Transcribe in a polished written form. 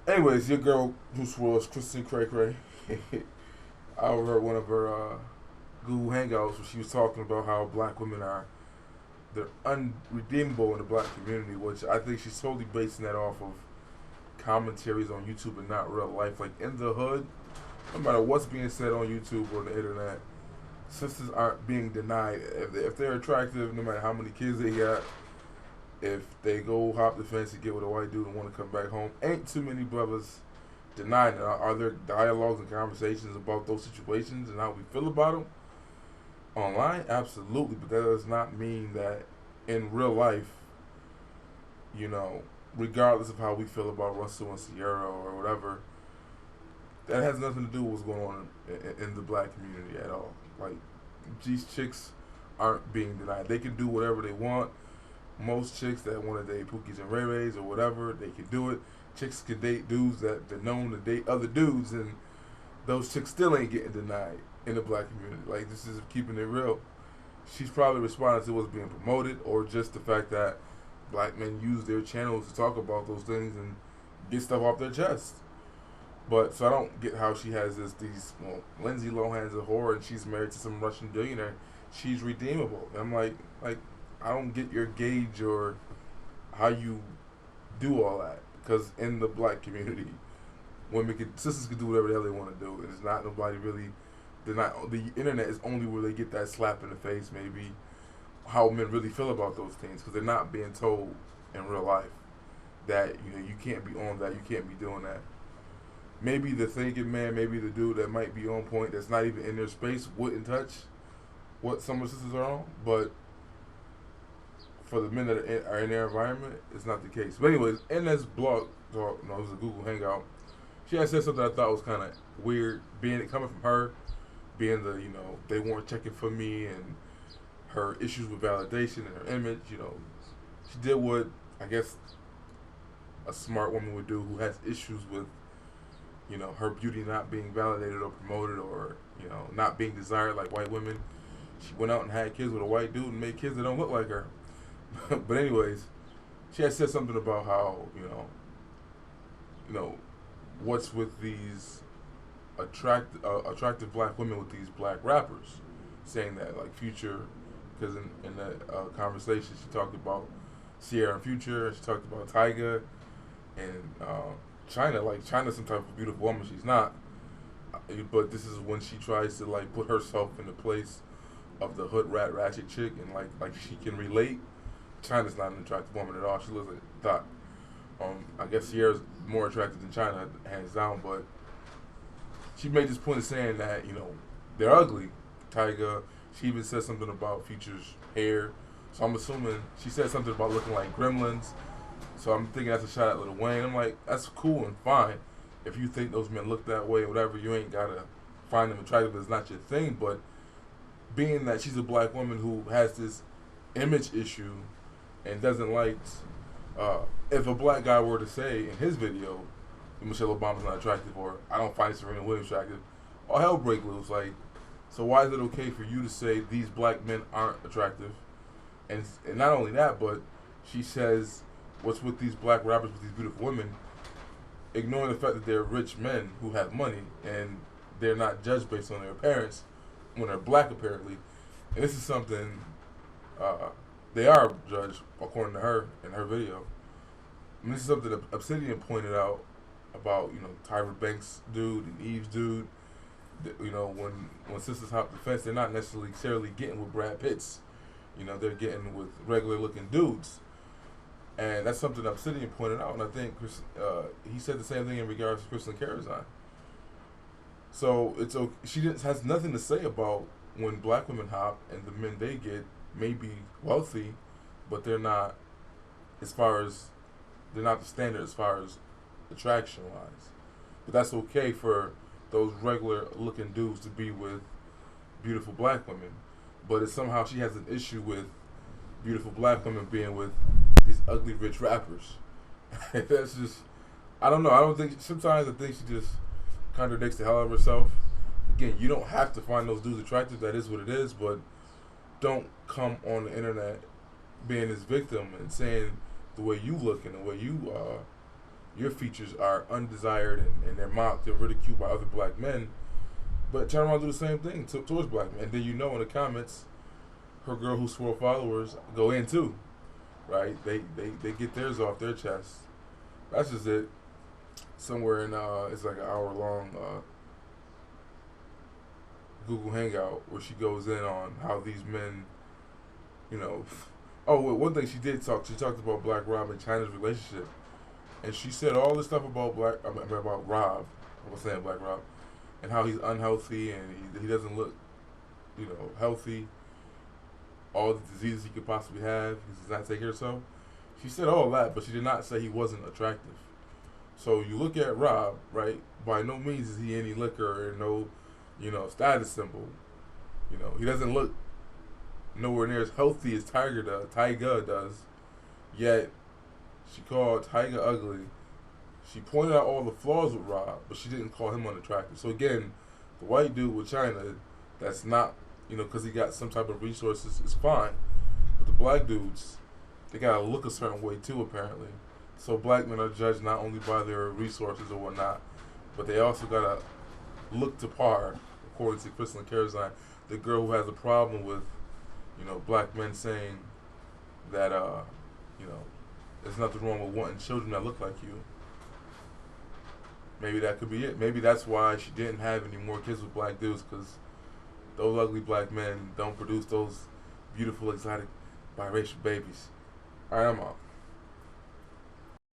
Anyways, your girl Juice WRLD's Kristen Cray Cray. I overheard one of her Google Hangouts where she was talking about how black women are they're unredeemable in the black community, which I think she's totally basing that off of commentaries on YouTube and not real life. Like in the hood, no matter what's being said on YouTube or the internet, sisters aren't being denied. If they're attractive, no matter how many kids they got, if they go hop the fence and get with a white dude and want to come back home, ain't too many brothers denying it. Are there dialogues and conversations about those situations and how we feel about them online? Absolutely, but that does not mean that in real life, you know, regardless of how we feel about Russell and Sierra or whatever, that has nothing to do with what's going on in the black community at all. Like, these chicks aren't being denied. They can do whatever they want. Most chicks that want to date Pookies and Ray Rays or whatever, they can do it. Chicks can date dudes that they're known to date other dudes, and those chicks still ain't getting denied in the black community. Like, this is keeping it real. She's probably responding to what's being promoted or just the fact that black men use their channels to talk about those things and get stuff off their chest. But so I don't get how she has these Lindsay Lohan's a whore and she's married to some Russian billionaire. She's redeemable. And I'm like I don't get your gauge or how you do all that because in the black community, sisters can do whatever the hell they want to do. And it's not nobody really. They're not. The internet is only where they get that slap in the face. Maybe how men really feel about those things because they're not being told in real life that you can't be on that, you can't be doing that. Maybe the thinking man, maybe the dude that might be on point that's not even in their space wouldn't touch what some of the sisters are on, but for the men that are in their environment, it's not the case. But anyways, in this blog talk, it was a Google Hangout, she had said something I thought was kind of weird, being it coming from her, being the they weren't checking for me and her issues with validation and her image. She did what I guess a smart woman would do who has issues with her beauty not being validated or promoted or not being desired like white women. She went out and had kids with a white dude and made kids that don't look like her. But anyways, she had said something about how what's with these attractive black women with these black rappers, saying that like Future, because in that conversation she talked about Sierra and Future, she talked about Tyga and China. Like China's some type of beautiful woman, she's not. But this is when she tries to like put herself in the place of the hood rat ratchet chick and like she can relate. China's not an attractive woman at all. She looks like Dot. I guess Sierra's more attractive than China, hands down. But she made this point of saying that they're ugly. Tyga. She even said something about Future's hair. So I'm assuming she said something about looking like gremlins. So I'm thinking that's a shot at Lil Wayne. I'm like, that's cool and fine. If you think those men look that way or whatever, you ain't gotta find them attractive. It's not your thing. But being that she's a black woman who has this image issue and doesn't like, if a black guy were to say in his video, Michelle Obama's not attractive, or I don't find Serena Williams attractive, all hell break loose. Like, so why is it okay for you to say these black men aren't attractive? And not only that, but she says, what's with these black rappers with these beautiful women, ignoring the fact that they're rich men who have money and they're not judged based on their appearance when they're black apparently. And this is something they are judged according to her in her video. And this is something that Obsidian pointed out about Tyra Banks dude and Eve's dude. When sisters hop the fence, they're not necessarily getting with Brad Pitts. They're getting with regular looking dudes. And that's something Obsidian pointed out, and I think he said the same thing in regards to Kristen Karazan. So it's okay. She has nothing to say about when black women hop and the men they get may be wealthy, but they're not they're not the standard as far as attraction wise. But that's okay for those regular looking dudes to be with beautiful black women. But it's somehow she has an issue with beautiful black women being with these ugly rich rappers. That's just, I don't know. I don't think, sometimes I think she just contradicts the hell out of herself. Again, you don't have to find those dudes attractive. That is what it is. But don't come on the internet being this victim and saying the way you look and the way you your features are undesired and they're mocked and ridiculed by other black men, but turn around and do the same thing towards black men. And then in the comments, her girl who's 4 followers go in too, right? They get theirs off their chest. That's just it. Somewhere in it's like an hour long Google Hangout where she goes in on how these men, you know. Oh, one thing she did talk. She talked about Black Rob and China's relationship, and she said all this stuff about about Rob. I was saying Black Rob, and how he's unhealthy and he doesn't look, healthy. All the diseases he could possibly have. He does not take care of himself. She said all that, but she did not say he wasn't attractive. So you look at Rob, right? By no means is he any liquor or no, status symbol. He doesn't look nowhere near as healthy as Tyga does. Yet she called Tyga ugly. She pointed out all the flaws with Rob, but she didn't call him unattractive. So again, the white dude with China, that's not, because he got some type of resources, is fine. But the black dudes, they gotta look a certain way too, apparently. So black men are judged not only by their resources or whatnot, but they also gotta look to par, according to Crystal Carazine, the girl who has a problem with, black men saying that, there's nothing wrong with wanting children that look like you. Maybe that could be it. Maybe that's why she didn't have any more kids with black dudes, because those ugly black men don't produce those beautiful, exotic, biracial babies. All right, I'm out.